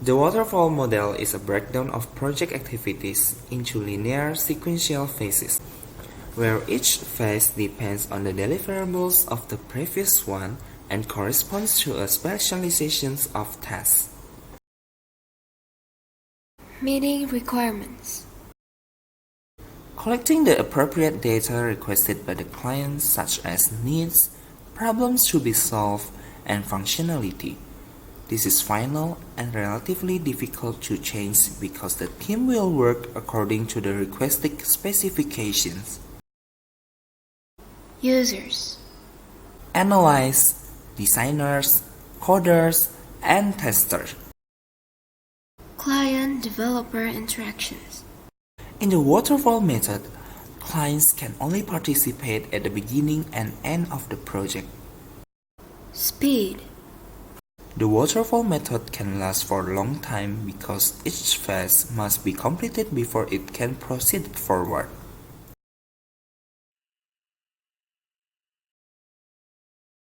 The waterfall model is a breakdown of project activities into linear sequential phases, where each phase depends on the deliverables of the previous one and corresponds to a specialization of tasks. Meeting requirements. Collecting the appropriate data requested by the client, such as needs, problems to be solved, and functionality. This is final and relatively difficult to change because the team will work according to the requested specifications. Users. Analysts, designers, coders, and testers. Client-developer interactions. In the waterfall method, clients can only participate at the beginning and end of the project. Speed. The waterfall method can last for a long time because each phase must be completed before it can proceed forward.